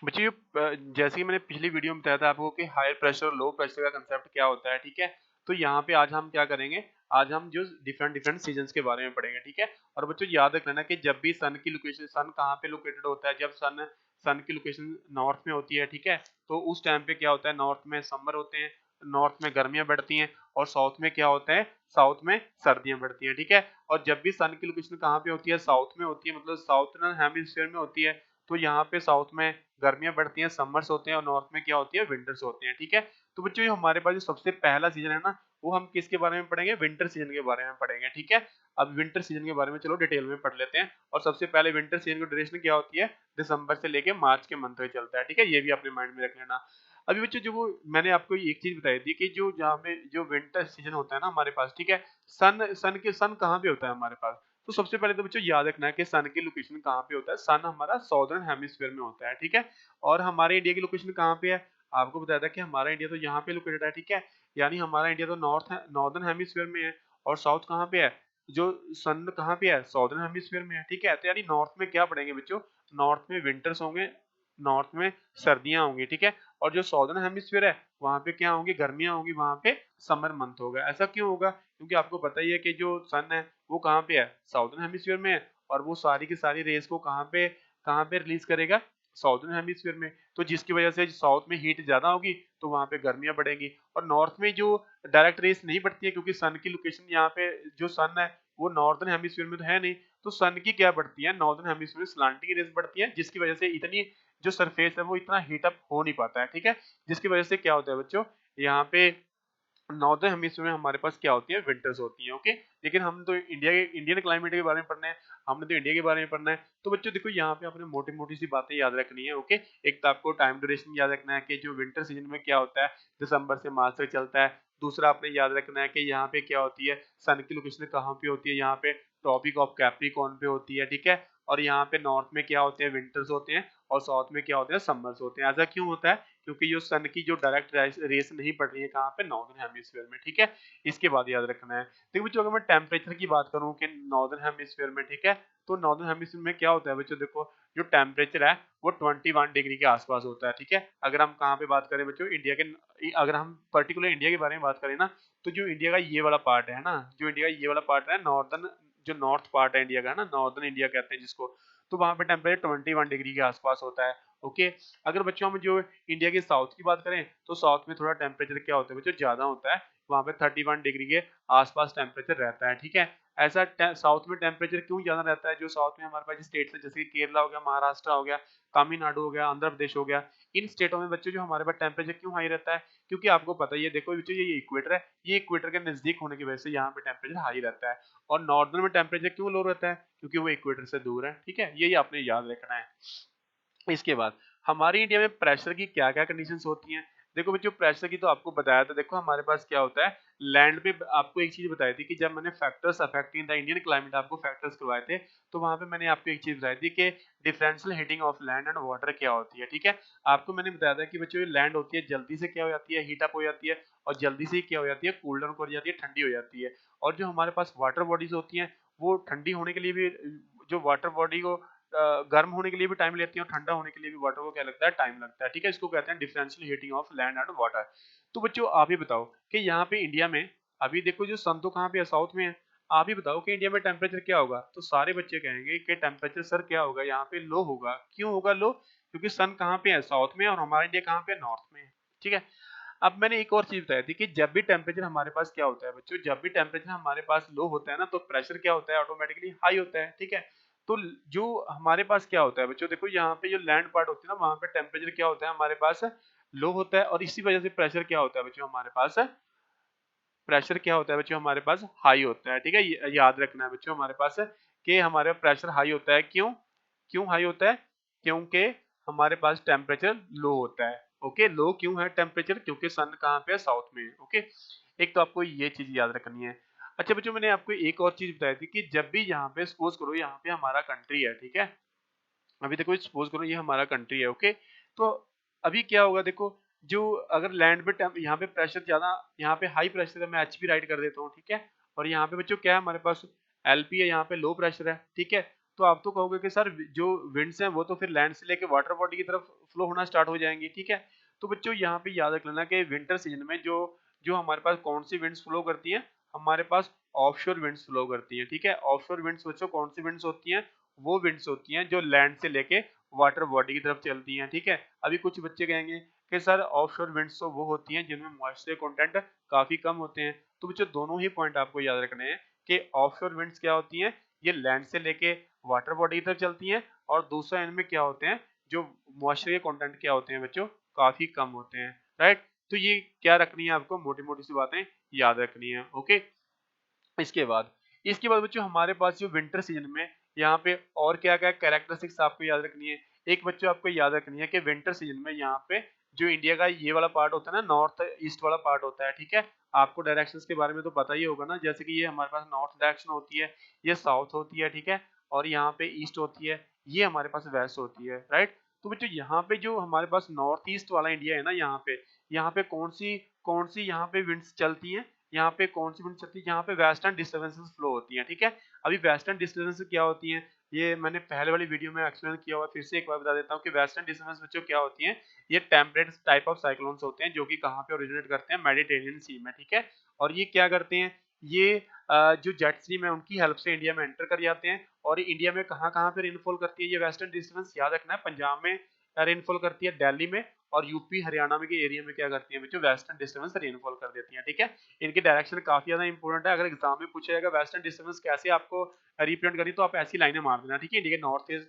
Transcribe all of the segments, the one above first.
बच्चों ये जैसे कि मैंने पिछली वीडियो में बताया था आपको कि हायर प्रेशर और लो प्रेशर का कंसेप्ट क्या होता है, ठीक है? तो यहाँ पे आज हम क्या करेंगे, आज हम जो डिफरेंट डिफरेंट सीजन्स के बारे में पढ़ेंगे, ठीक है? और बच्चों याद रख लेना कि जब भी सन की लोकेशन, सन कहाँ पे लोकेटेड होता है, जब सन सन की लोकेशन नॉर्थ में होती है, ठीक है? तो उस टाइम पे क्या होता है, नॉर्थ में समर होते हैं, नॉर्थ में गर्मियां बढ़ती हैं, और साउथ में क्या होता है, साउथ में सर्दियां बढ़ती हैं, ठीक है? और जब भी सन की लोकेशन कहाँ पे होती है, साउथ में होती है, मतलब साउथर्न हेमिस्फीयर में होती है, तो यहाँ पे साउथ में गर्मियां बढ़ती हैं, समर्स होते हैं, और नॉर्थ में क्या होती है, विंटर्स होते हैं, ठीक है? तो बच्चों ये हमारे पास जो सबसे पहला सीजन है ना, वो हम किसके बारे में पढ़ेंगे, विंटर सीजन के बारे में पढ़ेंगे, ठीक है? अब विंटर सीजन के बारे में चलो डिटेल में पढ़ लेते हैं। और सबसे पहले विंटर सीजन की ड्यूरेशन क्या होती है, दिसंबर से लेके मार्च के मंथ तक चलता है, ठीक है? ये भी अपने माइंड में रख लेना। अभी बच्चों जो वो मैंने आपको एक चीज बताई थी कि जो जहाँ पे जो विंटर सीजन होता है ना हमारे पास, ठीक है, सन कहाँ पे होता है हमारे पास? तो सबसे पहले तो बच्चों याद रखना है कि सन की लोकेशन कहाँ पे होता है। सन हमारा सॉदर्न हेमिस्फीयर में होता है, ठीक है? और हमारे इंडिया की लोकेशन कहाँ पे है? आपको बताया था कि हमारा इंडिया तो यहाँ पे लोकेटेड है, ठीक है? यानी हमारा इंडिया तो नॉर्दर्न हेमिस्फीयर में है। और साउथ कहाँ पे है? जो सन कहाँ पे है, सॉदर्न हेमिस्फीयर में है, ठीक है? तो यानी नॉर्थ में क्या पढ़ेंगे बच्चों, नॉर्थ में विंटर्स होंगे, नॉर्थ में सर्दियां होंगी, ठीक है? और जो सॉदर्न हेमिस्फीयर है, वहां पे क्या होंगी, गर्मियां होंगी, वहां पे समर मंथ होगा। ऐसा क्यों होगा? क्योंकि आपको पता ही है कि जो सन है वो कहाँ पे है, साउदर्न हेमिस्फीयर में है, और वो सारी की सारी रेस को कहाँ पे रिलीज करेगा, साउदर्न हेमिस्फीयर में। तो जिसकी वजह से साउथ में हीट ज्यादा होगी, तो वहां पे गर्मियां बढ़ेंगी। और नॉर्थ में जो डायरेक्ट रेस नहीं पड़ती है, क्योंकि सन की लोकेशन यहाँ पे, जो सन है वो नॉर्दर्न हेमिस्फीयर में तो है नहीं, तो सन की क्या बढ़ती है, नॉर्दर्न हेमिस्फीयर में स्लांटिंग रेस बढ़ती है, जिसकी वजह से इतनी जो सरफेस है वो इतना हीट अप हो नहीं पाता है, ठीक है? जिसकी वजह से क्या होता है बच्चों, यहाँ पे नॉर्दर्न हेमिस्फीयर में हमारे पास क्या होती है, विंटर्स होती हैं, ओके? लेकिन हम तो इंडियन क्लाइमेट के बारे में पढ़ना है, हमने तो इंडिया के बारे में पढ़ना है। तो बच्चों देखो यहाँ पे आपने मोटी मोटी सी बातें याद रखनी है, ओके? एक तो आपको टाइम ड्यूरेशन याद रखना है कि जो विंटर सीजन में क्या होता है, दिसंबर से मार्च तक चलता है। दूसरा आपने याद रखना है कि यहाँ पे क्या होती है, सन की लोकेशन कहाँ पे होती है, यहाँ पे ट्रॉपिक ऑफ कैप्रिकॉर्न पे होती है, ठीक है? और यहाँ पे नॉर्थ में क्या होते हैं, विंटर्स होते हैं, और साउथ में क्या होते हैं, समर्स होते हैं। ऐसा क्यों होता है? क्योंकि जो सन की जो डायरेक्ट रेस नहीं पड़ रही है कहाँ पे, नॉर्दर्न हेमिस्फीयर में, ठीक है? इसके बाद याद रखना है। देखो बच्चों अगर मैं टेम्परेचर की बात करूँ कि नॉर्दर्न हेमिस्फीयर में, ठीक है, तो नॉर्दर्न हेमिस्फीयर में क्या होता है बच्चों, देखो जो टेम्परेचर है वो 21 डिग्री के आसपास होता है, ठीक है? अगर हम कहाँ पे बात करें बच्चों, इंडिया के, अगर हम पर्टिकुलर इंडिया के बारे में बात करें ना, तो जो इंडिया का ये वाला पार्ट है ना, जो इंडिया का ये वाला पार्ट है नॉर्दर्न, जो नॉर्थ पार्ट है इंडिया का ना, नॉर्दर्न इंडिया कहते हैं जिसको, तो वहां पे टेम्परेचर 21 डिग्री के आसपास होता है, ओके? अगर बच्चों हम जो इंडिया के साउथ की बात करें, तो साउथ में थोड़ा टेम्परेचर क्या होता है बच्चों, ज्यादा होता है, वहां पे 31 डिग्री के आसपास टेम्परेचर रहता है, ठीक है? ऐसा साउथ में टेम्परेचर क्यों ज्यादा रहता है, जो साउथ में हमारे पास स्टेट्स है जैसे कि केरला हो गया, महाराष्ट्र हो गया, तमिलनाडु हो गया, आंध्र प्रदेश हो गया, इन स्टेटों में बच्चों जो हमारे पास टेम्परेचर क्यों हाई रहता है, क्योंकि आपको पता ही है, देखो बच्चों ये इक्वेटर है, ये इक्वेटर के नजदीक होने की वजह से यहाँ पे टेम्परेचर हाई रहता है। और नॉर्दर्न में टेम्परेचर क्यों लो रहता है, क्योंकि वो इक्वेटर से दूर है, ठीक है? यही आपने याद रखना है। इसके बाद हमारी इंडिया में प्रेशर की क्या-क्या कंडीशंस होती हैं? देखो बच्चों प्रेशर की तो आपको बताया था, देखो हमारे पास क्या होता है, लैंड पे आपको एक चीज़ बताई थी कि जब मैंने factors affecting the Indian climate आपको फैक्टर्स करवाए थे, तो वहाँ पे मैंने आपको एक चीज़ बताई थी कि differential heating of land and water क्या होती है, ठीक है? आपको मैंने बताया था कि बच्चों ये लैंड होती है जल्दी से क्या हो जाती है, हीट अप हो जाती है, और जल्दी से ही क्या हो जाती है, कूल डाउन हो जाती है, ठंडी हो जाती है। और जो हमारे पास वाटर बॉडीज होती हैं, वो ठंडी होने के लिए भी, जो वाटर बॉडी को गर्म होने के लिए भी टाइम लेती है, और ठंडा होने के लिए भी वाटर को क्या लगता है, टाइम लगता है, ठीक है? इसको कहते हैं differential heating of land and water. तो बच्चों आप ही बताओ कि यहाँ पे इंडिया में, अभी देखो जो सन तो कहाँ पे है, साउथ में है। आप ही बताओ कि इंडिया में टेम्परेचर क्या होगा? तो सारे बच्चे कहेंगे कि टेम्परेचर सर क्या होगा, यहाँ पे लो होगा। क्यों होगा लो? क्योंकि सन कहाँ पे है, साउथ में है, और हमारा इंडिया कहाँ पे है, नॉर्थ में है, ठीक है? अब मैंने एक और चीज बताई थी कि जब भी टेम्परेचर हमारे पास क्या होता है बच्चों, जब भी टेम्परेचर हमारे पास लो होता है ना, तो प्रेशर क्या होता है, ऑटोमेटिकली हाई होता है, ठीक है? तो जो हमारे पास क्या होता है बच्चों, देखो यहाँ पे जो लैंड पार्ट होती है ना, वहां पे टेम्परेचर क्या होता है हमारे पास, लो होता है, और इसी वजह से प्रेशर क्या होता है बच्चों हमारे पास, प्रेशर क्या होता है बच्चों हमारे पास, हाई होता है, ठीक है? याद रखना है बच्चों हमारे पास कि हमारे प्रेशर हाई होता है। क्यों क्यों हाई होता है? क्योंकि हमारे पास टेम्परेचर लो होता है, ओके? लो क्यों है टेम्परेचर? क्योंकि सन कहाँ पे है, साउथ में है, ओके? एक तो आपको ये चीज याद रखनी है। अच्छा बच्चों मैंने आपको एक और चीज बताई थी कि जब भी यहाँ पे सपोज करो, यहाँ पे हमारा कंट्री है, ठीक है? अभी देखो सपोज करो ये हमारा कंट्री है, ओके? तो अभी क्या होगा, देखो जो अगर लैंड पे यहाँ पे प्रेशर ज्यादा, यहाँ पे हाई प्रेशर है, मैं एचपी राइट कर देता हूँ, ठीक है? और यहाँ पे बच्चों क्या है हमारे पास, एलपी है, यहाँ पे लो प्रेशर है, ठीक है? तो आप तो कहोगे कि सर जो विंड्स हैं वो तो फिर लैंड से लेके वाटर बॉडी की तरफ फ्लो होना स्टार्ट हो जाएंगी, ठीक है। तो बच्चों यहाँ पे याद रख लेना कि विंटर सीजन में जो जो हमारे पास कौन सी विंड्स फ्लो करती हैं, हमारे पास ऑफशोर विंड्स फ्लो करती हैं, ठीक है। ऑफशोर विंड्स बच्चों कौन सी विंड्स होती हैं, वो विंड्स होती हैं जो लैंड से लेके वाटर बॉडी की तरफ चलती हैं, ठीक है। अभी कुछ बच्चे कहेंगे कि सर ऑफशोर विंड्स तो वो होती हैं जिनमें मॉइस्चर कंटेंट काफी कम होते हैं। तो बच्चों दोनों ही पॉइंट आपको याद रखने हैं कि ऑफशोर विंड्स क्या होती हैं, ये लैंड से लेके वाटर बॉडी की तरफ चलती हैं, और दूसरा इनमें क्या होते हैं, जो मॉइस्चर के कंटेंट क्या होते हैं बच्चों, काफी कम होते हैं, राइट। तो ये क्या रखनी है आपको, मोटी मोटी सी बातें याद रखनी है, ओके। इसके बाद बच्चों हमारे पास जो विंटर सीजन में यहाँ पे और क्या क्या कैरेक्टरिस्टिक्स आपको याद रखनी है। एक बच्चों आपको याद रखनी है कि विंटर सीजन में यहाँ पे जो इंडिया का ये वाला पार्ट होता है ना, नॉर्थ ईस्ट वाला पार्ट होता है, ठीक है। आपको डायरेक्शंस के बारे में तो पता ही होगा ना, जैसे कि ये हमारे पास नॉर्थ डायरेक्शन होती है, ये साउथ होती है, ठीक है, और यहाँ पे ईस्ट होती है, ये हमारे पास वेस्ट होती है, राइट। तो बच्चों यहाँ पे जो हमारे पास नॉर्थ ईस्ट वाला इंडिया है ना, यहाँ पे कौन सी यहाँ पे विंड्स चलती हैं, यहाँ पे कौन सी विंड चलती है, यहाँ पे वेस्टर्न डिस्टर्बेंसेस फ्लो होती हैं, ठीक है। अभी वेस्टर्न डिस्टर्बेंसेस क्या होती हैं, ये मैंने पहले वाली वीडियो में एक्सप्लेन किया हुआ, फिर से एक बार बता देता हूँ कि वेस्टर्न डिस्टर्बेंस बच्चों क्या होती हैं, ये टेम्परेट टाइप ऑफ साइक्लोन्स होते हैं जो कि कहाँ पे ओरिजिनेट करते हैं, मेडिटेरियन सी में, ठीक है। और ये क्या करते हैं, ये जो जेट स्ट्रीम है उनकी हेल्प से इंडिया में एंटर कर जाते हैं, और इंडिया में कहाँ कहाँ पे रेनफॉल करती है ये वेस्टर्न डिस्टर्बेंस, याद रखना है। पंजाब में रेनफॉल करती है, दिल्ली में, और यूपी हरियाणा में के एरिया में क्या करती है बच्चों, वेस्टर्न डिस्टर्बेंस रेनफॉल कर देती है, ठीक है। इनकी डायरेक्शन काफी ज्यादा इंपॉर्टेंट है, अगर एग्जाम में पूछा जाएगा वेस्टर्न डिस्टर्बेंस कैसे आपको रिप्रेजेंट करी, तो आप ऐसी लाइनें मार देना, ठीक है। इंडिया के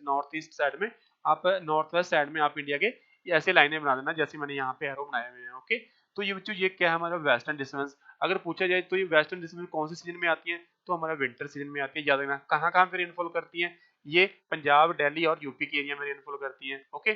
नॉर्थ ईस्ट साइड में, आप नॉर्थ वेस्ट साइड में आप इंडिया के ऐसे लाइनें बना देना जैसे मैंने यहाँ पे एरो बनाए हुए हैं, ओके। तो ये बच्चों ये क्या है हमारा वेस्टर्न डिस्टर्बेंस। अगर पूछा जाए तो ये वेस्टर्न डिस्टर्बेंस कौन से सीजन में आती है, तो हमारा विंटर सीजन में आती है, याद रखना। कहाँ कहाँ पे रेनफॉल करती है, ये पंजाब, दिल्ली और यूपी के एरिया में रेनफॉल करती है, ओके।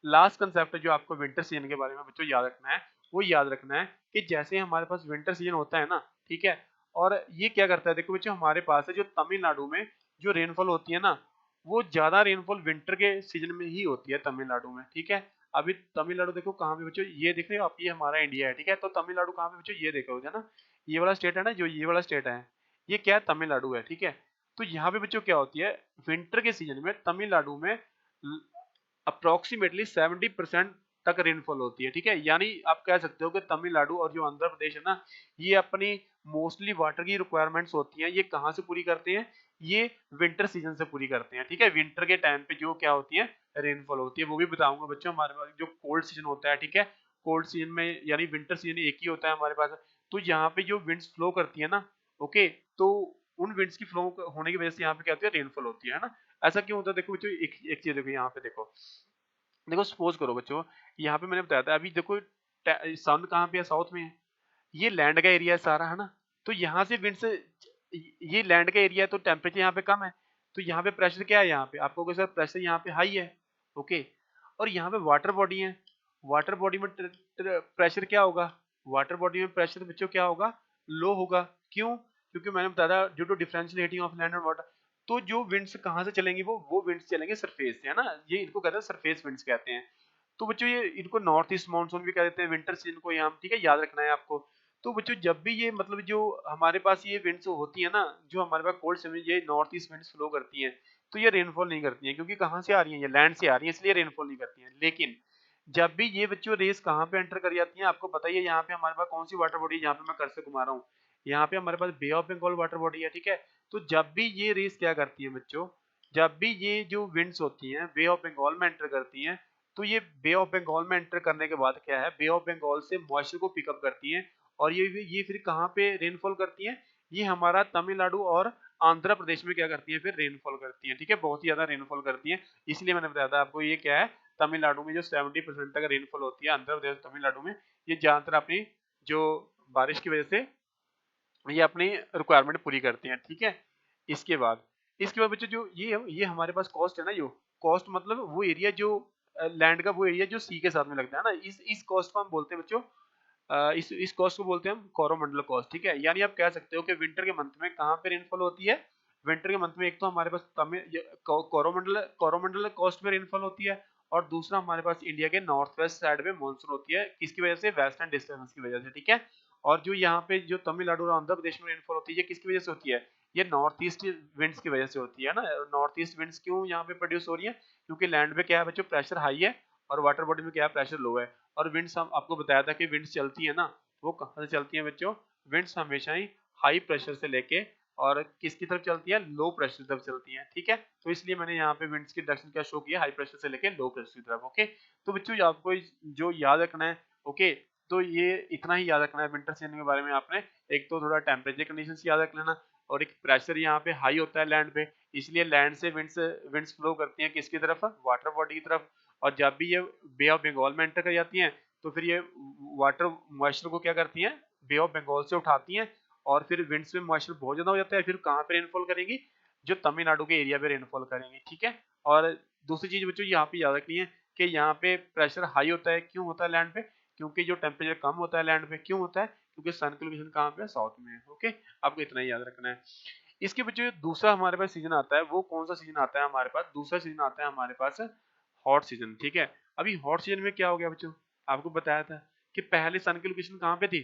लास्ट कंसेप्ट जो आपको विंटर सीजन के बारे में बच्चों याद रखना है, वो याद रखना है कि जैसे हमारे पास विंटर सीजन होता है ना, ठीक है, और ये क्या करता है, देखो बच्चों हमारे पास है जो तमिलनाडु में जो रेनफॉल होती है ना, वो ज्यादा रेनफॉल विंटर के सीजन में ही होती है तमिलनाडु में, ठीक है। अभी तमिलनाडु देखो कहाँ पे बच्चों, ये देख रहे हो आप, ये हमारा इंडिया है, ठीक है। तो तमिलनाडु कहाँ पे बच्चों, ये देखो है ना, ये वाला स्टेट है ना, जो ये वाला स्टेट है, ये क्या है, तमिलनाडु है, ठीक है। तो यहाँ पे बच्चों क्या होती है, विंटर के सीजन में तमिलनाडु में अप्रोक्सीमेटली 70% तक रेनफॉल होती है, ठीक है। यानी आप कह सकते हो कि तमिलनाडु और जो आंध्र प्रदेश है ना, ये अपनी मोस्टली वाटर की रिक्वायरमेंट्स होती हैं, ये कहाँ से पूरी करते हैं, ये विंटर सीजन से पूरी करते हैं, ठीक है। विंटर के टाइम पे जो क्या होती है, रेनफॉल होती है, वो भी बताऊंगा बच्चों। हमारे पास जो कोल्ड सीजन होता है, ठीक है, कोल्ड सीजन में यानी विंटर सीजन एक ही होता है हमारे पास, तो यहाँ पे जो विंड्स फ्लो करती है ना, ओके, तो उन विंड्स की फ्लो होने की वजह से यहाँ पे क्या होती है, रेनफॉल होती है ना। ऐसा क्यों होता है, देखो बच्चों एक चीज देखो, यहाँ पे देखो, देखो सपोज करो बच्चों, यहाँ पे मैंने बताया था अभी, देखो सन कहाँ पे है, साउथ में है, ये लैंड का एरिया है सारा, है ना। तो यहाँ से विंड से, ये लैंड का एरिया है तो टेम्परेचर यहाँ पे कम है, तो यहाँ पे प्रेशर क्या है, यहाँ पे आपको सर प्रेशर यहाँ पे हाई है, ओके। और यहाँ पे वाटर बॉडी है, वाटर बॉडी में प्रेशर क्या होगा, वाटर बॉडी में प्रेशर बच्चों क्या होगा, लो होगा। क्यों, क्योंकि मैंने बताया था due to differential heating of land and water. तो जो विंड्स कहाँ से चलेंगे, वो विंड्स चलेंगे सरफेस से, है ना, ये इनको कहते हैं सरफेस विंड्स कहते हैं। तो बच्चों ये इनको नॉर्थ ईस्ट मानसून भी कह देते हैं विंटर सीजन को यहाँ, ठीक है, याद रखना है आपको। तो बच्चों जब भी ये मतलब जो हमारे पास ये विंड्स होती है ना, जो हमारे पास कोल्ड सीजन ये नॉर्थ ईस्ट विंड्स फ्लो करती हैं, तो ये रेनफॉल नहीं करती हैं, क्योंकि कहाँ से आ रही हैं, ये लैंड से आ रही हैं, इसलिए रेनफॉल नहीं करती हैं। लेकिन जब भी ये बच्चों रेस कहाँ पे एंटर कर जाती हैं, आपको पता ही है, यहाँ पे हमारे पास कौन सी वाटर बॉडी है, यहाँ पे मैं कर्सर घुमा रहा हूँ, यहाँ पे हमारे पास बे ऑफ बंगाल वाटर बॉडी है, ठीक है। तो जब भी ये रेस क्या करती है बच्चों, जब भी ये जो विंड्स होती हैं बे ऑफ बंगाल में एंटर करती हैं, तो ये बे ऑफ बंगाल में एंटर करने के बाद क्या है, बे ऑफ बंगाल से मॉइस्चर को पिकअप करती हैं, और ये फिर कहाँ पे रेनफॉल करती हैं, ये हमारा तमिलनाडु और आंध्र प्रदेश में क्या करती है, फिर रेनफॉल करती है, ठीक है, बहुत ही ज्यादा रेनफॉल करती है। इसलिए मैंने बताया था आपको, ये क्या है, तमिलनाडु में जो 70% तक रेनफॉल होती है, आंध्र प्रदेश तमिलनाडु में, ये ज्यादातर अपनी जो बारिश की वजह से ये अपनी रिक्वायरमेंट पूरी करते हैं, ठीक है। इसके बाद बच्चों जो ये हमारे पास कॉस्ट है ना, जो कॉस्ट मतलब वो एरिया जो लैंड का वो एरिया जो सी के साथ में लगता है ना, इस कॉस्ट को हम बोलते हैं बच्चों, इस कॉस्ट को बोलते हैं हम कोरोमंडल कॉस्ट, ठीक है। यानी आप कह सकते हो कि विंटर के मंथ में कहाँ पे रेनफॉल होती है, विंटर के मंथ में एक तो हमारे पास कोरोमंडल कॉस्ट में रेनफॉल होती है, और दूसरा हमारे पास इंडिया के नॉर्थ वेस्ट साइड में मानसून होती है, किसकी वजह से, वेस्टर्न डिस्टर्बेंस की वजह से, ठीक है। और जो यहाँ पे जो तमिलनाडु और आंध्र प्रदेश में रेनफॉल होती है ये किसकी वजह से होती है, ये नॉर्थ ईस्ट विंड्स की वजह से होती है ना। नॉर्थ ईस्ट विंड्स क्यों यहाँ पे प्रोड्यूस हो रही है, क्योंकि लैंड पे क्या है बच्चों, प्रेशर हाई है और वाटर बॉडी में क्या है, प्रेशर लो है। और विंड्स हम आपको बताया था कि विंड्स चलती है ना, वो कहाँ से चलती है बच्चों, विंड्स हमेशा ही हाई प्रेशर से लेके और किसकी तरफ चलती है, लो प्रेशर की तरफ चलती है, ठीक है। तो इसलिए मैंने यहाँ पे विंड्स की डायरेक्शन क्या शो किया, हाई प्रेशर से लेके लो प्रेशर की तरफ। ओके, तो बच्चों आपको जो याद रखना है, ओके, तो ये इतना ही याद रखना है विंटर सीजन के बारे में आपने। एक तो थोड़ा टेम्परेचर कंडीशंस याद रख लेना, और एक प्रेशर यहाँ पे हाई होता है लैंड पे, इसलिए लैंड से विंड्स फ्लो करती हैं किसकी तरफ, वाटर बॉडी की तरफ। और जब भी ये बे ऑफ बंगाल में एंटर कर जाती हैं तो फिर ये वाटर मॉइस्चर को क्या करती हैं, बे ऑफ बंगाल से उठाती हैं, और फिर विंड्स में मॉइस्चर बहुत ज्यादा हो जाता है, फिर कहाँ पे रेनफॉल करेंगी, जो तमिलनाडु के एरिया पे रेनफॉल करेंगे, ठीक है। और दूसरी चीज बच्चों यहाँ पे याद रखनी है कि यहाँ पे प्रेशर हाई होता है, क्यों होता है लैंड पे, क्योंकि जो टेम्परेचर कम होता है लैंड पे, क्यों होता है, क्योंकि सन की लोकेशन कहाँ पे है, साउथ में है। ओके, आपको इतना ही याद रखना है। इसके बच्चों दूसरा हमारे पास सीजन आता है, वो कौन सा सीजन आता है हमारे पास, दूसरा सीजन आता है हमारे पास हॉट सीजन, ठीक है। अभी हॉट सीजन में क्या हो गया बच्चों, आपको बताया था कि पहले सन की लोकेशन कहाँ पे थी,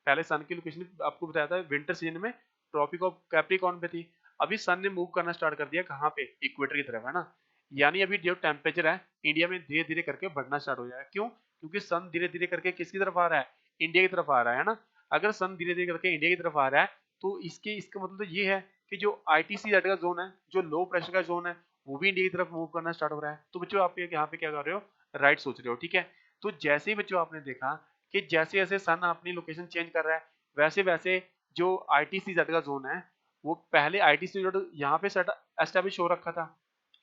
पहले सन की लोकेशन आपको बताया था विंटर सीजन में ट्रॉपिक ऑफ कैप्रिकॉर्न पे थी। अभी सन ने मूव करना स्टार्ट कर दिया कहाँ पे, इक्वेटर की तरफ, है ना। यानी अभी जो टेम्परेचर है इंडिया में धीरे धीरे करके बढ़ना स्टार्ट हो जाएगा, क्यों, क्योंकि सन धीरे धीरे करके किसकी तरफ आ रहा है, इंडिया की तरफ आ रहा है ना। अगर सन धीरे धीरे करके इंडिया की तरफ आ रहा है तो इसका मतलब तो ये है कि जो ITC का जोन है, जो लो प्रेशर का जोन है, वो भी इंडिया की तरफ मूव करना स्टार्ट हो रहा है। तो बच्चों आप यहाँ पे क्या कर रहे हो, राइट सोच रहे हो, ठीक है। तो जैसे ही बच्चों आपने देखा कि जैसे जैसे सन अपनी लोकेशन चेंज कर रहा है, वैसे वैसे जो ITC का जोन है, वो पहले ITC यहाँ पे सेट एस्टेब्लिश हो रखा था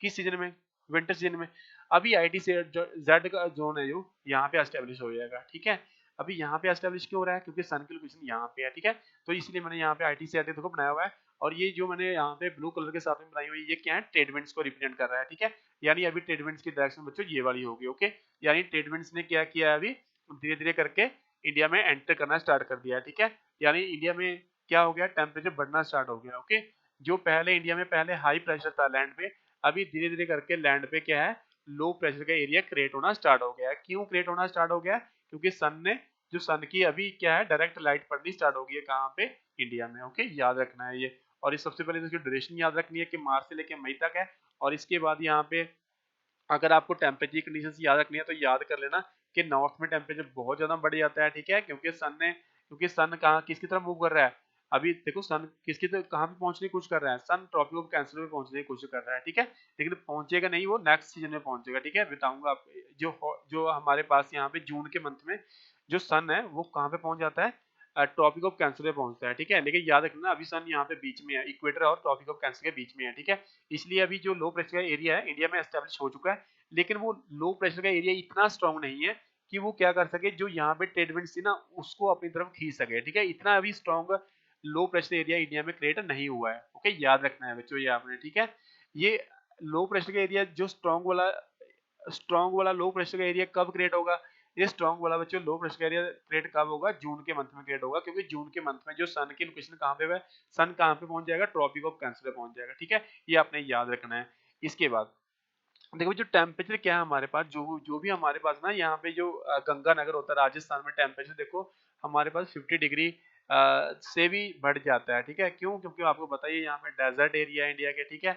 किस सीजन में, विंटर सीजन में। अभी ITC जेड का जोन है जो यहाँ पे एस्टेब्लिश हो जाएगा, ठीक है। अभी यहाँ पे एस्टेब्लिश क्यों हो रहा है, क्योंकि सन की लोकेशन यहाँ पे है, ठीक है। तो इसलिए मैंने यहाँ पे ITC देखो बनाया हुआ है, और ये जो मैंने यहाँ पे ब्लू कलर के साथ में बनाई हुई है, ये क्या है, ट्रेड विंड्स को रिप्रेजेंट कर रहा है, ठीक है। यानी अभी ट्रेड विंड्स की डायरेक्शन बच्चों ये वाली होगी, ओके। यानी ट्रेड विंड्स ने क्या किया है, अभी धीरे धीरे करके इंडिया में एंटर करना स्टार्ट कर दिया है, ठीक है। यानी इंडिया में क्या हो गया, टेम्परेचर बढ़ना स्टार्ट हो गया, ओके। जो पहले इंडिया में पहले हाई प्रेशर था लैंड पे, अभी धीरे धीरे करके लैंड पे क्या है, लो प्रेशर का एरिया क्रिएट होना स्टार्ट हो गया है। क्यों क्रिएट होना स्टार्ट हो गया, क्योंकि सन की अभी क्या है, डायरेक्ट लाइट पड़नी स्टार्ट हो गई है कहाँ पे, इंडिया में, ओके। याद रखना है ये। और इस सबसे पहले इसकी ड्यूरेशन याद रखनी है कि मार्च से लेकर मई तक है। और इसके बाद यहाँ पे अगर आपको टेम्परेचर कंडीशंस याद रखनी है तो याद कर लेना कि नॉर्थ में टेम्परेचर बहुत ज्यादा बढ़ जाता है, ठीक है, क्योंकि सन कहाँ किसकी तरफ मूव कर रहा है, अभी देखो सन किसकी तरफ कहाँ पे पहुंचने की कोशिश कर रहा है, सन ट्रॉपिक ऑफ कैंसर में पहुंचने की कोशिश कर रहा है, ठीक है। लेकिन पहुंचेगा नहीं, वो नेक्स्ट सीजन में पहुंचेगा, ठीक है, बताऊंगा आपको। जो हमारे पास यहाँ पे जून के मंथ में जो सन है वो कहाँ पे पहुंच जाता है, ट्रॉपिक ऑफ कैंसर में पहुंचता है, ठीक है। लेकिन याद रखना अभी सन यहाँ पे बीच में है, इक्वेटर और ट्रॉपिक ऑफ कैंसर के बीच में है, ठीक है। इसलिए अभी जो लो प्रेशर का एरिया है इंडिया में एस्टेब्लिश हो चुका है, लेकिन वो लो प्रेशर का एरिया इतना स्ट्रांग नहीं है कि वो क्या कर सके, जो यहाँ पे ट्रेड विंड्स थी ना उसको अपनी तरफ खींच सके, ठीक है। इतना अभी strong low pressure area India में क्रिएट नहीं हुआ है, ओके। याद रखना है बच्चों ये आपने, ठीक है। ये लो प्रेशर का एरिया जो स्ट्रांग वाला लो प्रेशर का एरिया कब क्रिएट होगा, ये स्ट्रांग वाला बच्चों लो प्रेशर का एरिया क्रिएट कब होगा, जून के मंथ में क्रिएट होगा, क्योंकि जून के मंथ में जो सन की लोकेशन कहाँ पे है, सन कहाँ पे पहुंच जाएगा, ट्रॉपिक ऑफ कैंसर पे पहुंच जाएगा, ठीक है। ये आपने याद रखना है। इसके बाद देखो जो टेम्परेचर क्या है हमारे पास, जो जो भी हमारे पास ना यहाँ पे जो गंगानगर होता है राजस्थान में, टेम्परेचर देखो हमारे पास 50 डिग्री से भी बढ़ जाता है, ठीक है। क्यों, क्योंकि आपको बताइए यहाँ पे डेजर्ट एरिया है इंडिया के, ठीक है।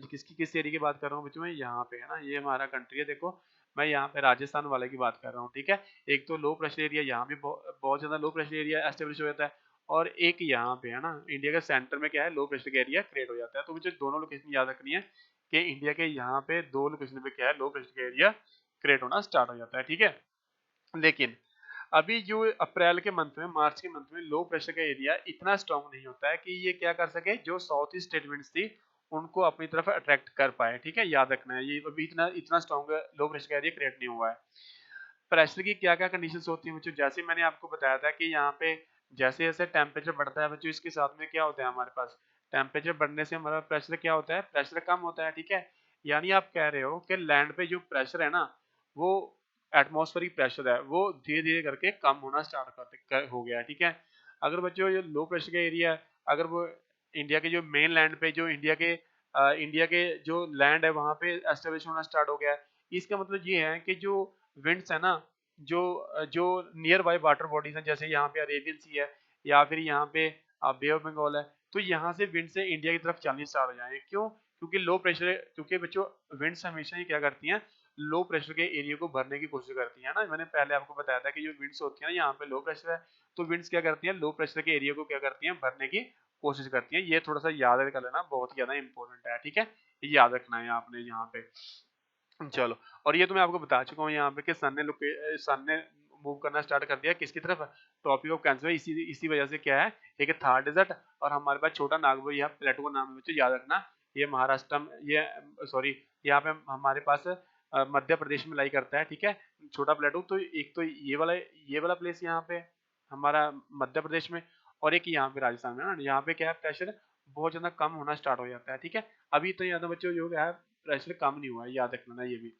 किस एरिया की बात कर रहा हूँ बच्चों में, यहाँ पे है ना, ये हमारा कंट्री है, देखो मैं यहाँ पे राजस्थान वाले की बात कर रहा हूँ, ठीक है। एक तो लो प्रेशर एरिया यहाँ भी बहुत ज्यादा लो प्रेशर एरिया एस्टेब्लिश हो जाता है, और एक यहाँ पे है ना इंडिया के सेंटर में क्या है, लो प्रेशर का एरिया क्रिएट हो जाता है। तो मुझे दोनों लोकेशन याद रखनी है कि इंडिया के यहाँ पे दो लोकेशन पे क्या है, लो प्रेशर का एरिया क्रिएट होना स्टार्ट हो जाता है, ठीक है। लेकिन अभी जो अप्रैल के मंथ में, मार्च के मंथ में लो प्रेशर का एरिया इतना स्ट्रांग नहीं होता है कि ये क्या कर सके, जो साउथ ईस्ट स्टेट विंड्स थी उनको अपनी तरफ अट्रैक्ट कर पाए, ठीक है। याद रखना है ये अभी इतना इतना स्ट्रांग लो प्रेशर का एरिया क्रिएट नहीं हुआ है। प्रेशर की क्या क्या कंडीशंस होती हैं बच्चों, जैसे मैंने आपको बताया था कि यहाँ पे जैसे जैसे टेम्परेचर बढ़ता है बच्चों, इसके साथ में क्या होता है हमारे पास, टेम्परेचर बढ़ने से हमारा प्रेशर क्या होता है, प्रेशर कम होता है, ठीक है। यानी आप कह रहे हो कि लैंड पे जो प्रेशर है ना, वो एटमॉस्फेरिक प्रेशर है, वो धीरे धीरे करके कम होना स्टार्ट हो गया है, ठीक है। अगर बच्चों ये लो प्रेशर का एरिया है, अगर वो इंडिया के जो मेन लैंड पे जो इंडिया के जो लैंड है वहां पे एस्टेब्लिश होना स्टार्ट हो गया है, इसका मतलब ये है कि जो विंड्स है ना जो जो नियर बाय वाटर बॉडीज हैं, जैसे यहाँ पे अरेबियन सी है या फिर यहाँ पे बे ऑफ बंगाल है, तो यहाँ से विंड से इंडिया की तरफ चलनी स्टार्ट हो जाएंगे। क्यों? क्योंकि लो प्रेशर, क्योंकि बच्चों विंड्स हमेशा ही क्या करती हैं, लो प्रेशर के एरिया को भरने की कोशिश करती है ना। मैंने पहले आपको बताया था कि जो विंड्स होती है ना, यहाँ पे लो प्रेशर है, तो विंड्स क्या करती हैं, लो प्रेशर के एरिया को क्या करती हैं, भरने की कोशिश करती हैं। ये थोड़ा सा याद कर लेना, बहुत ही ज्यादा इंपॉर्टेंट है, ठीक है, ये याद रखना है आपने यहाँ पे। चलो, और ये तो मैं आपको बता चुका हूँ यहाँ पे कि सन ने मूव करना स्टार्ट कर दिया किसकी तरफ, ट्रॉपिक ऑफ कैंसर। इसी वजह से क्या है, एक थार डेजर्ट और हमारे पास छोटा नागपुर, यहाँ प्लेटो का नाम है बच्चों, याद रखना। ये महाराष्ट्र में, ये सॉरी, यहाँ पे हमारे पास मध्य प्रदेश में लाई करता है, ठीक है, छोटा प्लेटो। तो एक तो ये वाला प्लेस यहाँ पे हमारा मध्य प्रदेश में, और एक यहाँ पे राजस्थान में ना। यहाँ पे क्या है, प्रेशर बहुत ज्यादा कम होना स्टार्ट हो जाता है, ठीक है। अभी तो यहाँ बच्चों जो है प्रेशर कम नहीं हुआ है, याद रखना ना ये भी।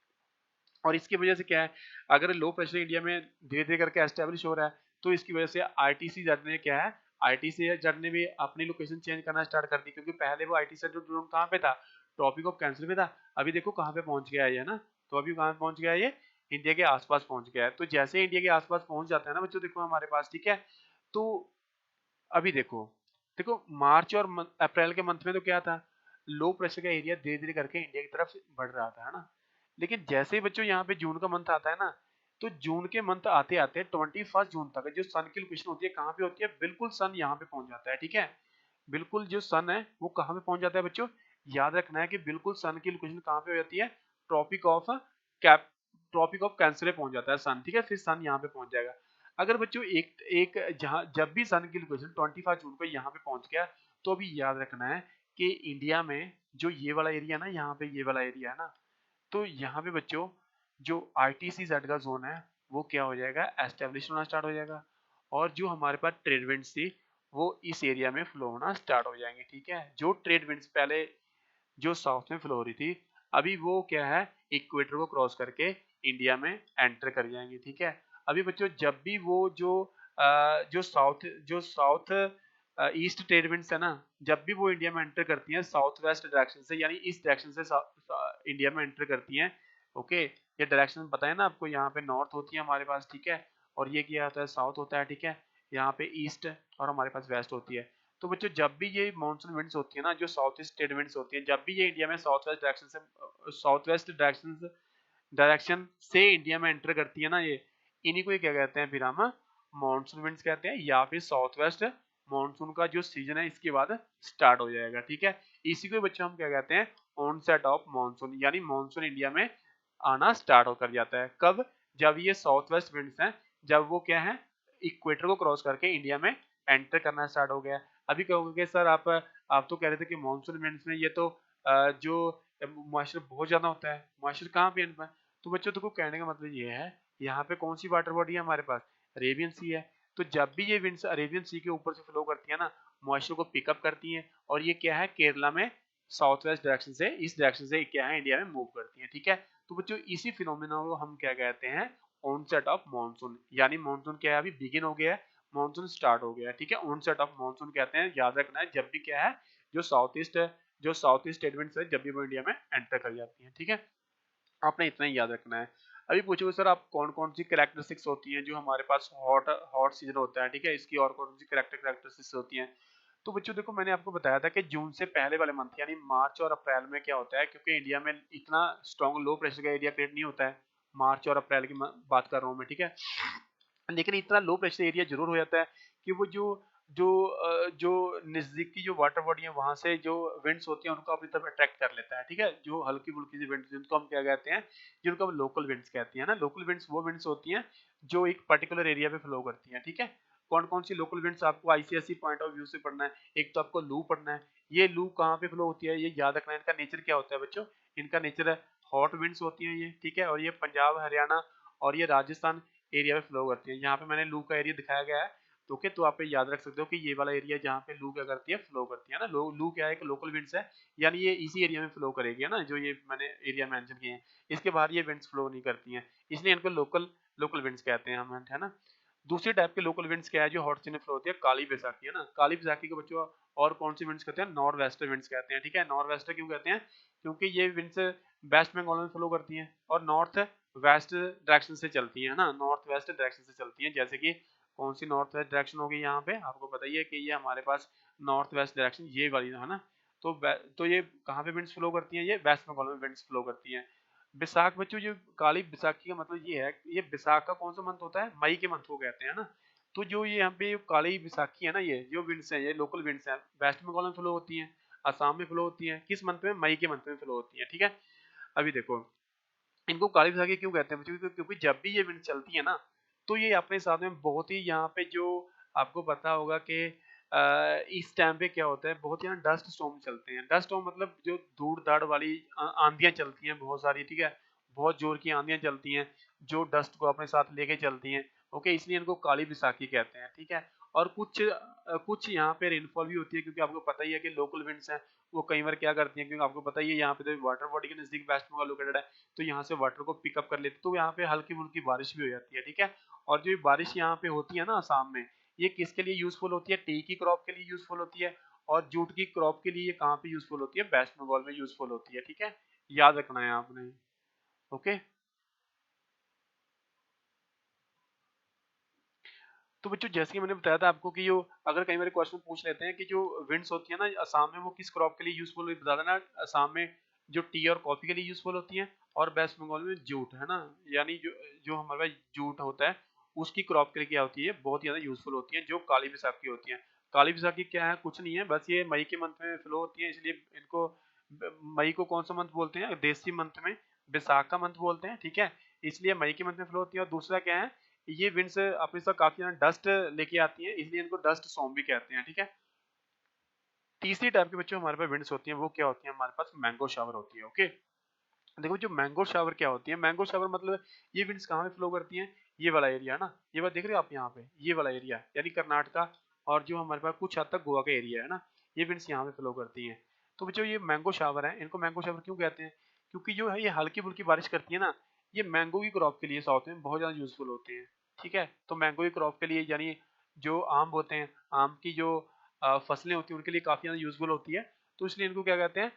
और इसकी वजह से क्या है, अगर लो प्रेशर इंडिया में धीरे धीरे करके एस्टेब्लिश हो रहा है, तो इसकी वजह से आईटीसी जेड ने क्या है, आईटीसी जेड ने भी अपनी लोकेशन चेंज करना स्टार्ट कर दी। क्योंकि पहले वो आईटीसी ड्रोन कहाँ पे था, ट्रॉपिक ऑफ कैंसर पे था। अभी देखो कहाँ पे पहुंच गया है ये ना, तो अभी कहाँ पहुंच गया है ये, इंडिया के आसपास पहुंच गया है। तो जैसे इंडिया के आसपास पहुंच जाता है ना बच्चों, देखो हमारे पास, ठीक है, तो अभी देखो, देखो मार्च और अप्रैल के मंथ में तो क्या था, लो प्रेशर का एरिया धीरे धीरे करके इंडिया की तरफ बढ़ रहा था, है ना। लेकिन जैसे ही बच्चों यहाँ पे जून का मंथ आता है ना, तो जून के मंथ आते आते 21 जून तक जो सन की लोकेशन होती है कहाँ पे होती है, बिल्कुल सन यहाँ पे पहुंच जाता है, ठीक है। बिल्कुल जो सन है वो कहाँ पे पहुंच जाता है बच्चों, याद रखना है कि बिल्कुल सन की लोकेशन कहाँ पे हो जाती है, tropic of cap tropic of cancer पे पहुंच जाता है सन, ठीक है। फिर सन यहाँ पे पहुंच जाएगा। अगर बच्चों एक एक जहां जब भी सन की लोकेशन 25 जून को यहाँ पे पहुंच गया, तो अभी याद रखना है कि इंडिया में जो ये वाला एरिया ना, यहाँ पे ये वाला एरिया है ना, तो यहाँ पे बच्चों जो आईटीसी जेड का जोन है वो क्या हो जाएगा, एस्टेब्लिश होना स्टार्ट हो जाएगा। और जो हमारे पास ट्रेड विंड्स थी वो इस एरिया में फ्लो होना स्टार्ट हो जाएंगे, ठीक है। जो ट्रेड विंड्स पहले जो साउथ में फ्लो हो रही थी, अभी वो क्या है, इक्वेटर को क्रॉस करके इंडिया में एंटर कर जाएंगे, ठीक है। अभी बच्चों जब भी वो जो साउथ ईस्ट ट्रेड विंड्स है ना, जब भी वो इंडिया में एंटर करती हैं साउथ वेस्ट डायरेक्शन से, यानी इस डायरेक्शन से इंडिया में एंटर करती हैं, ओके। ये डायरेक्शन पता है ना आपको, यहाँ पे नॉर्थ होती है हमारे पास, ठीक है, और ये क्या होता है, साउथ होता है, ठीक है। यहाँ पे ईस्ट और हमारे पास वेस्ट होती है। तो बच्चों जब भी ये मानसून विंड्स होती है ना, जो साउथ ईस्ट ट्रेड विंड्स होती है, जब भी ये इंडिया में साउथ वेस्ट डायरेक्शन से इंडिया में एंटर करती है ना, ये इन्हीं को ही क्या कहते हैं, फिर हम मानसून विंड्स कहते हैं, या फिर साउथ वेस्ट मानसून का जो सीजन है इसके बाद स्टार्ट हो जाएगा, ठीक है। इसी को बच्चों हम क्या कहते हैं, ऑनसेट ऑफ मानसून, यानी मानसून इंडिया में आना स्टार्ट होकर जाता है। कब? जब ये साउथ वेस्ट विंड्स हैं, जब वो क्या है, इक्वेटर को क्रॉस करके इंडिया में एंटर करना स्टार्ट हो गया। अभी कहोगे कि सर आप तो कह रहे थे कि मानसून विंड्स में ये तो जो मॉइस्चर बहुत ज्यादा होता है, मॉइस्चर कहाँ पे इनमें, तो बच्चों देखो कहने का मतलब ये है, यहाँ पे कौन सी वाटर बॉडी है हमारे पास, अरेबियन सी है। तो जब भी ये विंड्स अरेबियन सी के ऊपर से फ्लो करती है ना, मॉइस्चर को पिकअप करती हैं, और ये क्या है, केरला में साउथ वेस्ट डायरेक्शन से, इस डायरेक्शन से क्या है, इंडिया में मूव करती है, ठीक है। तो बच्चों इसी फिनोमिना को हम क्या कहते हैं, ऑनसेट ऑफ मानसून, यानी मानसून क्या है, अभी बिगिन हो गया है, मानसून स्टार्ट हो गया है, ठीक है। ऑनसेट ऑफ मानसून कहते हैं, याद रखना है, जब भी क्या है, जो साउथ ईस्ट स्टेटमेंट्स है, जब भी वो इंडिया में एंटर कर जाती है, ठीक है। आपने इतना ही याद रखना है। अभी पूछोगे सर आप कौन कौन सी कैरेक्टरिस्टिक्स होती हैं जो हमारे पास हॉट हॉट सीजन होता है, ठीक है, इसकी और कौन सी कैरेक्टरिस्टिक्स होती हैं। तो बच्चों देखो मैंने आपको बताया था कि जून से पहले वाले मंथ यानी मार्च और अप्रैल में क्या होता है, क्योंकि इंडिया में इतना स्ट्रॉन्ग लो प्रेशर का एरिया क्रिएट नहीं होता है, मार्च और अप्रैल की बात कर रहा हूँ मैं, ठीक है। लेकिन इतना लो प्रेशर एरिया जरूर हो जाता है कि वो जो नजदीकी जो वाटर बॉडी है वहां से जो विंड्स होती हैं उनको अपनी तरफ अट्रैक्ट कर लेता है, ठीक है। जो हल्की फुल्की सी विंड्स जिनको हम क्या कहते हैं, जिनको हम लोकल विंड्स कहते हैं ना। लोकल विंड्स वो विंड्स होती हैं जो एक पर्टिकुलर एरिया पे फ्लो करती हैं, ठीक है। कौन कौन सी लोकल विंड्स आपको आईसीएसई पॉइंट ऑफ व्यू से पढ़ना है, एक तो आपको लू पढ़ना है। ये लू कहाँ पे फ्लो होती है, ये याद रखना है, इनका नेचर क्या होता है बच्चों, इनका नेचर हॉट विंड्स होती हैं ये, ठीक है। और ये पंजाब, हरियाणा और ये राजस्थान एरिया में फ्लो करती है। यहाँ पे मैंने लू का एरिया दिखाया गया है, तो ओके, तो आप ये याद रख सकते हो कि ये वाला एरिया जहाँ पे लू क्या करती है, फ्लो करती है ना। लू क्या है, एक लोकल विंड्स है, यानी ये इसी एरिया में फ्लो करेगी, है ना, जो ये मैंने एरिया मेंशन किए हैं, इसके बाहर ये विंड्स फ्लो नहीं करती हैं, इसलिए इनको लोकल लोकल विंड्स कहते हैं हम, है ना। दूसरी टाइप के लोकल विंड्स क्या है जो हॉट सीजन में फ्लो होती है, काली बैसाखी, है ना। काली बैसाखी को बच्चों और कौन सी विंड्स कहते हैं, नॉर्थ वेस्टर विंड्स कहते हैं, ठीक है। नॉर्थ वेस्टर क्यों कहते हैं, क्योंकि ये विंड्स वेस्ट बंगाल में फ्लो करती हैं और नॉर्थ वेस्ट डायरेक्शन से चलती हैं, है ना, नॉर्थ वेस्ट डायरेक्शन से चलती हैं। जैसे कि कौन सी नॉर्थ वेस्ट डायरेक्शन होगी, यहाँ पे आपको पता ही है कि ये हमारे पास नॉर्थ वेस्ट डायरेक्शन ये वाली है ना। तो ये कहाँ पे विंड्स फ्लो करती हैं, ये वेस्ट बंगाल में विंड्स फ्लो करती हैं। बैसाख बच्चों, जो काली बैसाखी का मतलब ये है, ये बैसाख का कौन सा मंथ होता है, मई के मंथ को कहते हैं ना। तो जो ये यहाँ पे काली बैसाखी है ना, ये जो विंड्स हैं, ये लोकल विंड्स हैं, वेस्ट बंगाल में फ्लो होती हैं, असम में फ्लो होती हैं, किस मंथ में, मई के मंथ में फ्लो होती है, ठीक है। अभी देखो, इनको काली बैसाखी क्यों कहते हैं बच्चों, क्योंकि जब भी ये विंड चलती है ना, तो ये अपने साथ में बहुत ही, यहाँ पे जो आपको पता होगा कि इस टाइम पे क्या होता है, बहुत ही ना डस्ट स्टॉर्म चलते हैं। डस्ट स्टॉर्म मतलब जो धूड़ धाड़ वाली आंधियां चलती हैं बहुत सारी, ठीक है, बहुत जोर की आंधियां चलती हैं जो डस्ट को अपने साथ लेके चलती हैं। ओके, इसलिए इनको काली बैसाखी कहते हैं, ठीक है। और कुछ यहाँ पे रेनफॉल भी होती है, क्योंकि आपको पता ही है कि लोकल विंड्स हैं, वो कई बार क्या करती हैं, क्योंकि आपको पता ही है यहाँ पे तो वाटर बॉडी के नजदीक वेस्ट बंगाल लोकेटेड है, तो यहाँ से वाटर को पिकअप कर लेते, तो यहाँ पे हल्की फुल्की बारिश भी हो जाती है, ठीक है। और जो बारिश यहाँ पे होती है ना आसाम में, ये किसके लिए यूजफुल होती है, टी की क्रॉप के लिए यूजफुल होती है, और जूट की क्रॉप के लिए ये कहाँ पे यूजफुल होती है, वेस्ट बंगाल में यूजफुल होती है, ठीक है। याद रखना है आपने। ओके, तो बच्चों जैसे कि मैंने बताया था आपको कि जो अगर कई बार क्वेश्चन पूछ लेते हैं कि जो विंड्स होती है ना असम में, वो किस क्रॉप के लिए यूजफुल है, बता देना। असम में जो टी और कॉफी के लिए यूजफुल होती है, और वेस्ट बंगाल में जूट, है ना, यानी जो जो हमारे पास जूट होता है, उसकी क्रॉप के लिए क्या होती है, बहुत ज्यादा यूजफुल होती है, जो काली बैसाखी होती है। काली बैसाखी क्या है, कुछ नहीं है, बस ये मई के मंथ में फ्लो होती है, इसलिए इनको मई को कौन सा मंथ बोलते हैं, देसी मंथ में बैसाख का मंथ बोलते हैं, ठीक है। इसलिए मई के मंथ में फ्लो होती है। और दूसरा क्या है, ये विंड्स अपने साथ काफी डस्ट लेके आती है, इसलिए इनको डस्ट स्टॉर्म भी कहते हैं, ठीक है। तीसरी टाइप के बच्चों हमारे पास विंड्स होती हैं, वो क्या होती है, हमारे पास मैंगो शावर होती है। ओके, देखो जो मैंगो शावर क्या होती है, मैंगो शावर मतलब ये विंड्स कहाँ पे फ्लो करती हैं, ये वाला एरिया ना, ये बात देख रहे हो आप यहाँ पे, ये वाला एरिया यानी कर्नाटका, और जो हमारे पास कुछ हद तक गोवा का एरिया है ना, ये विंड्स यहाँ पे फ्लो करती हैं। तो बच्चों ये मैंगो शावर है, इनको मैंगो शावर क्यों कहते हैं, क्योंकि जो है ये हल्की फुल्की बारिश करती है ना, ये मैंगो की क्रॉप के लिए साउथ में बहुत ज्यादा यूजफुल होते हैं, ठीक है। तो मैंगो की क्रॉप के लिए, यानी जो आम होते हैं, आम की जो फसलें होती हैं, उनके लिए काफी ज्यादा यूजफुल होती है, तो इसलिए इनको क्या कहते हैं,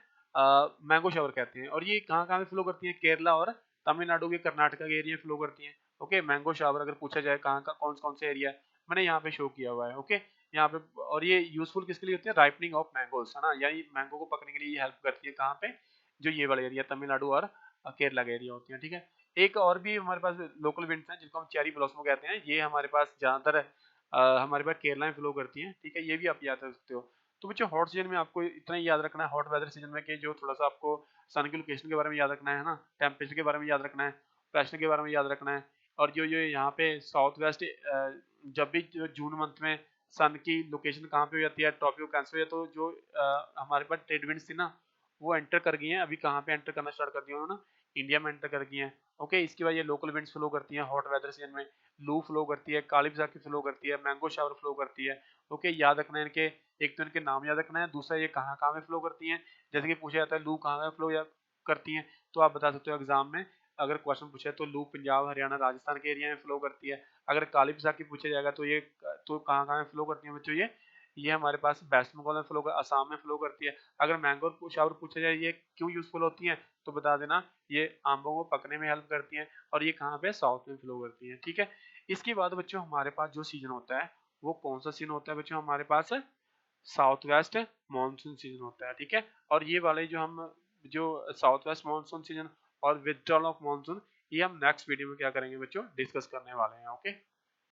मैंगो शावर कहते हैं। और ये कहाँ कहाँ में फ्लो करती है, केरला और तमिलनाडु के, कर्नाटका के एरिया में फ्लो करती हैं। ओके, मैंगो शावर अगर पूछा जाए कहाँ का, कौन कौन से एरिया है, मैंने यहाँ पे शो किया हुआ है। ओके, यहाँ पे, और ये यूजफुल किसके लिए होती है, राइपनिंग ऑफ मैंगोस, है ना, यानी मैंगो को पकने के लिए ये हेल्प करती है, कहाँ पे, जो ये वाला एरिया तमिलनाडु और केरला का एरिया होती है, ठीक है। एक और भी हमारे पास लोकल विंड्स हैं, जिनको हम चेरी ब्लॉसम कहते हैं, ये हमारे पास ज्यादातर हमारे पास केरला में फ्लो करती हैं, ठीक है, ये भी आप याद रख सकते हो। तो बच्चों हॉट सीजन में आपको इतना ही याद रखना है, हॉट वेदर सीजन में, कि जो थोड़ा सा आपको सन की लोकेशन के बारे में याद रखना है ना, टेम्परेचर के बारे में याद रखना है, प्रेशर के बारे में याद रखना है। और जो जो यहाँ पे साउथ वेस्ट, जब भी जो जून मंथ में सन की लोकेशन कहाँ पे हो जाती है, ट्रॉपिक कैंसिल हो जाती है, तो जो हमारे पास ट्रेड विंड्स थी ना, वो एंटर कर गई हैं, अभी कहाँ पे एंटर करना स्टार्ट कर दिया उन्होंने, इंडिया में एंटर कर गई हैं। ओके, इसके बाद ये लोकल विंड्स फ्लो करती हैं हॉट वेदर सीजन में, लू फ्लो करती है, काली बैसाखी फ्लो करती है, मैंगो शावर फ्लो करती है। ओके, याद रखना है इनके, एक तो इनके नाम याद रखना है, दूसरा ये कहाँ कहाँ में फ्लो करती हैं। जैसे कि पूछा जाता है लू कहाँ कहाँ फ्लो करती हैं, तो आप बता सकते हो एग्जाम में, अगर क्वेश्चन पूछा है तो लू पंजाब हरियाणा राजस्थान के एरिया में फ्लो करती है। अगर काली बैसाखी पूछा जाएगा तो ये, तो कहाँ कहाँ में फ्लो करती है बच्चों, ये हमारे पास वेस्ट बंगाल में फ्लो कर, असम में फ्लो करती है। अगर मैंगो शावर पूछा जाए ये क्यों यूजफुल होती है, तो बता देना, ये आंबों को पकने में हेल्प करती हैं, और ये कहाँ पे, साउथ में फ्लो करती है, ठीक है। इसके बाद बच्चों हमारे पास जो सीजन होता है, वो कौन सा सीजन होता है बच्चों, हमारे पास साउथ वेस्ट मानसून सीजन होता है, ठीक है। और ये वाले जो साउथ वेस्ट मानसून सीजन और विथड्रॉल ऑफ मानसून, ये हम नेक्स्ट वीडियो में क्या करेंगे बच्चों, डिस्कस करने वाले हैं। ओके।